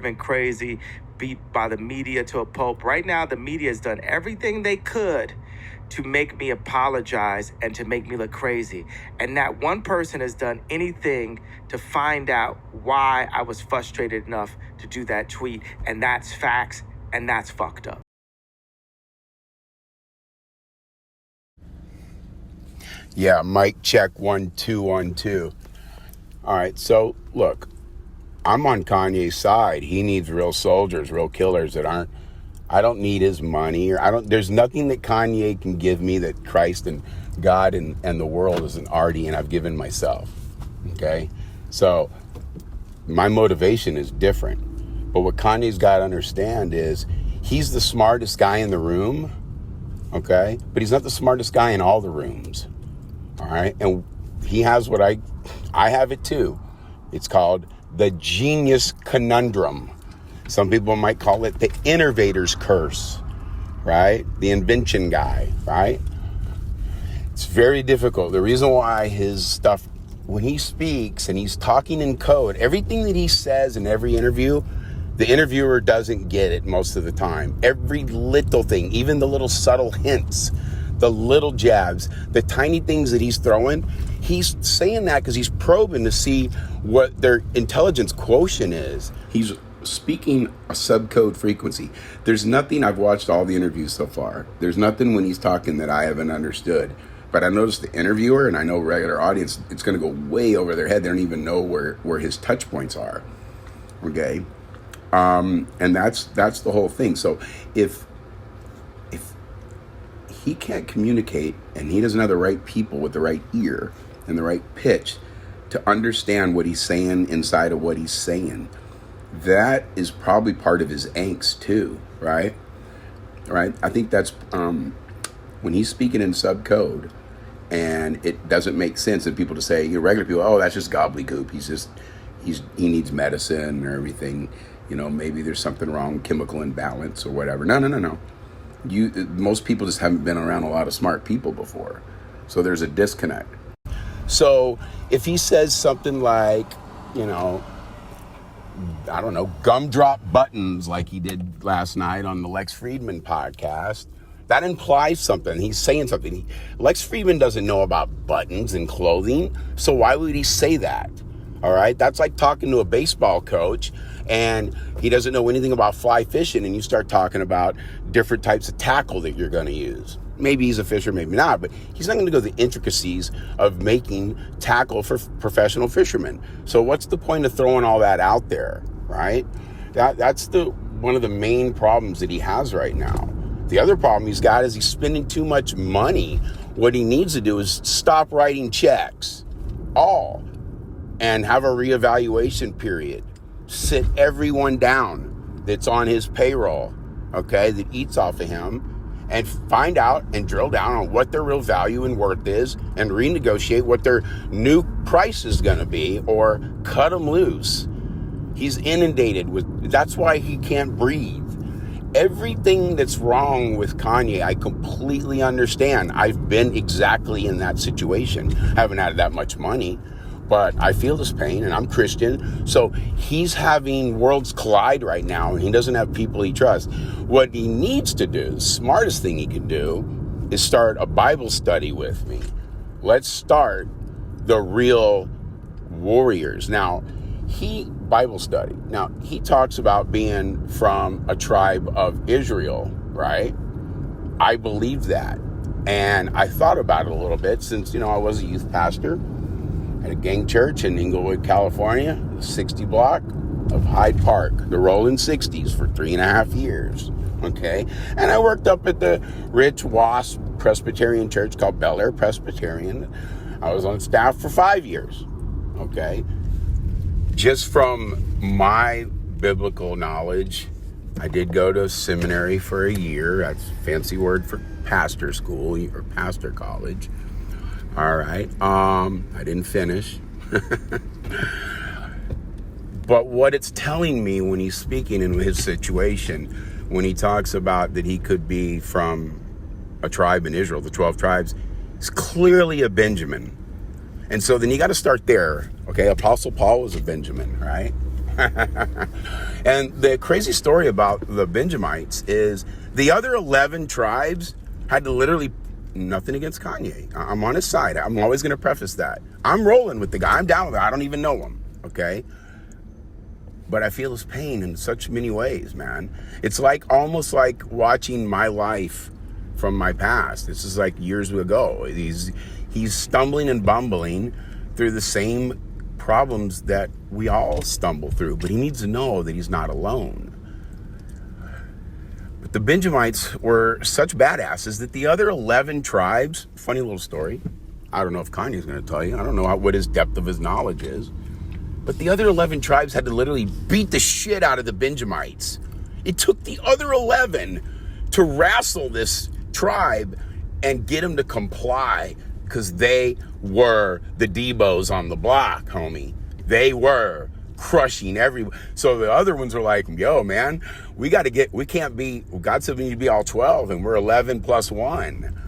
driven crazy, beat by the media to a pulp. Right now, the media has done everything they could to make me apologize and to make me look crazy. And not one person has done anything to find out why I was frustrated enough to do that tweet. And that's facts, and that's fucked up. Yeah, mic check 1 2 1 2. All right, so look, I'm on Kanye's side. He needs real soldiers, real killers that aren't. I don't need his money, or there's nothing that Kanye can give me that Christ and God and the world isn't already, and I've given myself. Okay? So my motivation is different. But what Kanye's got to understand is he's the smartest guy in the room, okay? But he's not the smartest guy in all the rooms. All right? And he has what I have it too. It's called the genius conundrum. Some people might call it the innovator's curse, right? The invention guy, right? It's very difficult. The reason why his stuff, when he speaks and he's talking in code, everything that he says in every interview, the interviewer doesn't get it most of the time. Every little thing, even the little subtle hints, the little jabs, the tiny things that he's throwing, he's saying that because he's probing to see what their intelligence quotient is. He's speaking a subcode frequency. There's nothing, I've watched all the interviews so far, there's nothing when he's talking that I haven't understood. But I noticed the interviewer, and I know regular audience, it's going to go way over their head. They don't even know where his touch points are. Okay? And that's the whole thing. So if he can't communicate and he doesn't have the right people with the right ear and the right pitch to understand what he's saying inside of what he's saying, that is probably part of his angst too, right? Right? I think that's when he's speaking in subcode and it doesn't make sense, and people to say, regular people, oh, that's just gobbledygook. He needs medicine or everything. Maybe there's something wrong, chemical imbalance or whatever. No. Most people just haven't been around a lot of smart people before. So there's a disconnect. So if he says something like, I don't know, gumdrop buttons like he did last night on the Lexfridman podcast, that implies something. He's saying something. Lex Fridman doesn't know about buttons and clothing, so why would he say that? All right? That's like talking to a baseball coach and he doesn't know anything about fly fishing, and you start talking about different types of tackle that you're going to use. Maybe he's a fisher, maybe not, but he's not going to go the intricacies of making tackle for professional fishermen. So what's the point of throwing all that out there, right? That's one of the main problems that he has right now. The other problem he's got is he's spending too much money. What he needs to do is stop writing checks, and have a reevaluation period. Sit everyone down that's on his payroll, okay, that eats off of him, and find out and drill down on what their real value and worth is and renegotiate what their new price is going to be, or cut them loose. He's inundated with, that's why he can't breathe. Everything that's wrong with Kanye, I completely understand. I've been exactly in that situation. Haven't had that much money, but I feel his pain, and I'm Christian. So he's having worlds collide right now, and he doesn't have people he trusts. What he needs to do, the smartest thing he can do, is start a Bible study with me. Let's start the real warriors. Now, Bible study. Now, he talks about being from a tribe of Israel, right? I believe that. And I thought about it a little bit since, I was a youth pastor at a gang church in Inglewood, California, the 60 block of Hyde Park, the rolling 60s for 3.5 years, okay? And I worked up at the rich WASP Presbyterian church called Bel Air Presbyterian. I was on staff for 5 years, okay? Just from my biblical knowledge, I did go to seminary for a year. That's a fancy word for pastor school or pastor college. All right. I didn't finish. But what it's telling me when he's speaking in his situation, when he talks about that he could be from a tribe in Israel, the 12 tribes, he's clearly a Benjamin. And so then you got to start there. Okay. Apostle Paul was a Benjamin, right? And the crazy story about the Benjamites is the other 11 tribes had to literally, nothing against Kanye. I'm on his side. I'm always going to preface that. I'm rolling with the guy. I'm down with it. I don't even know him, okay? But I feel his pain in such many ways, man. It's like almost like watching my life from my past. This is like years ago. He's stumbling and bumbling through the same problems that we all stumble through, but he needs to know that he's not alone. But the Benjamites were such badasses that the other 11 tribes, funny little story, I don't know if Kanye's going to tell you, I don't know what his depth of his knowledge is, but the other 11 tribes had to literally beat the shit out of the Benjamites. It took the other 11 to wrestle this tribe and get them to comply, because they were the Debos on the block, homie. They were crushing everyone. So the other ones were like, yo, man, God said we need to be all 12, and we're 11 plus 1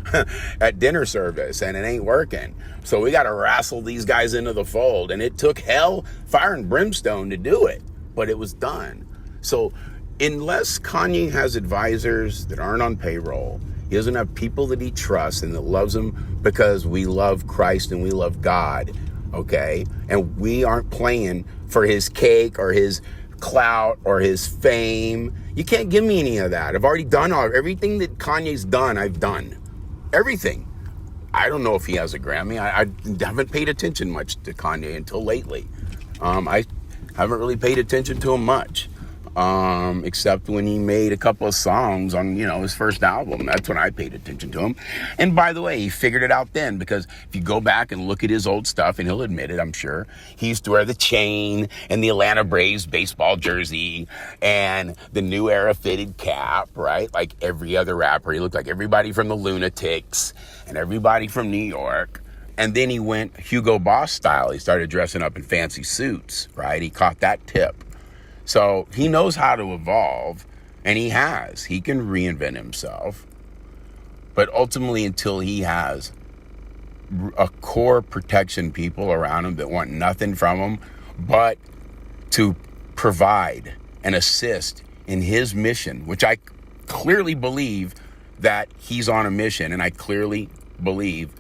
at dinner service, and it ain't working. So we got to wrestle these guys into the fold. And it took hell, fire, and brimstone to do it, but it was done. So unless Kanye has advisors that aren't on payroll, he doesn't have people that he trusts and that loves him because we love Christ and we love God, okay? And we aren't playing for his cake or his clout or his fame. You can't give me any of that. I've already done everything that Kanye's done, I've done. Everything. I don't know if he has a Grammy. I haven't paid attention much to Kanye until lately. I haven't really paid attention to him much. Except when he made a couple of songs on, his first album. That's when I paid attention to him. And by the way, he figured it out then, because if you go back and look at his old stuff, and he'll admit it, I'm sure, he used to wear the chain and the Atlanta Braves baseball jersey and the New Era fitted cap, right? Like every other rapper. He looked like everybody from the Lunatics and everybody from New York. And then he went Hugo Boss style. He started dressing up in fancy suits, right? He caught that tip. So he knows how to evolve, and he has. He can reinvent himself. But ultimately, until he has a core protection people around him that want nothing from him but to provide and assist in his mission, which I clearly believe that he's on a mission, and I clearly believe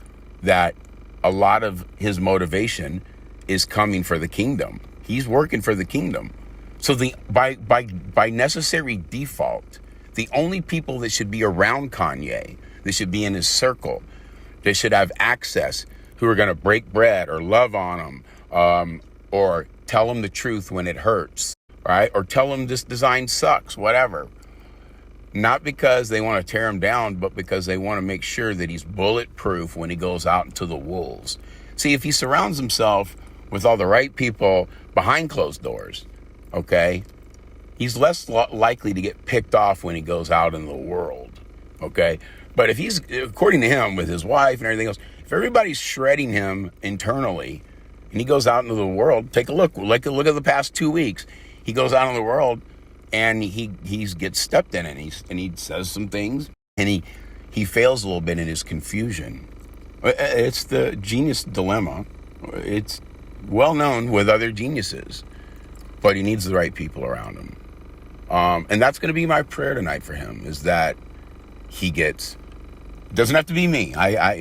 that a lot of his motivation is coming for the kingdom. He's working for the kingdom. So by necessary default, the only people that should be around Kanye, that should be in his circle, that should have access, who are going to break bread or love on him, or tell him the truth when it hurts, right? Or tell him this design sucks, whatever. Not because they want to tear him down, but because they want to make sure that he's bulletproof when he goes out into the wolves. See, if he surrounds himself with all the right people behind closed doors, okay, he's less likely to get picked off when he goes out in the world, okay? But if he's, according to him, with his wife and everything else, if everybody's shredding him internally and he goes out into the world, take a look. Like a look at the past 2 weeks. He goes out in the world and he gets stepped in, and he says some things, and he fails a little bit in his confusion. It's the genius dilemma. It's well known with other geniuses. But he needs the right people around him. And that's going to be my prayer tonight for him, is that he doesn't have to be me.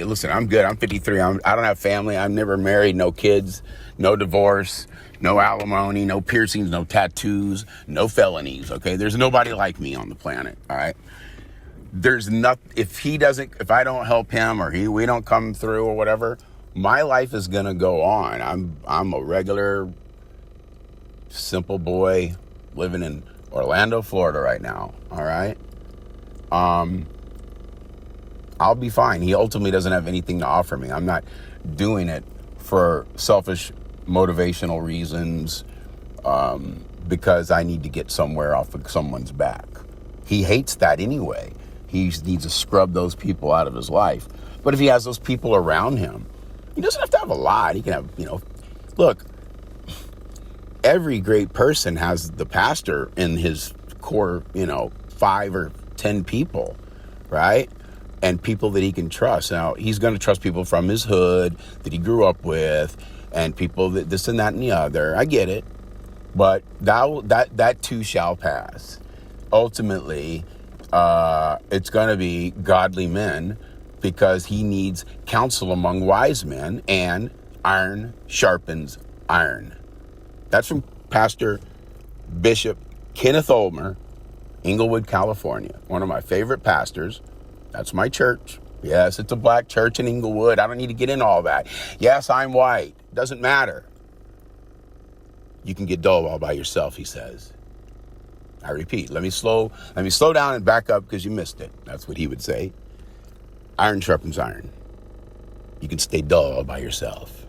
Listen, I'm good. I'm 53. I don't have family. I'm never married, no kids, no divorce, no alimony, no piercings, no tattoos, no felonies. Okay. There's nobody like me on the planet. All right. There's nothing, if I don't help him or we don't come through or whatever, my life is going to go on. I'm a regular, simple boy living in Orlando, Florida right now. All right. I'll be fine. He ultimately doesn't have anything to offer me. I'm not doing it for selfish motivational reasons, because I need to get somewhere off of someone's back. He hates that anyway. He needs to scrub those people out of his life. But if he has those people around him, he doesn't have to have a lot. He can have, look, every great person has the pastor in his core, 5 or 10 people, right? And people that he can trust. Now, he's going to trust people from his hood that he grew up with, and people that this and that and the other. I get it. But that too shall pass. Ultimately, it's going to be godly men, because he needs counsel among wise men, and iron sharpens iron. That's from Pastor Bishop Kenneth Olmer, Inglewood, California. One of my favorite pastors. That's my church. Yes, it's a black church in Inglewood. I don't need to get into all that. Yes, I'm white. Doesn't matter. You can get dull all by yourself, he says. I repeat, let me slow down and back up, because you missed it. That's what he would say. Iron sharpens iron. You can stay dull all by yourself.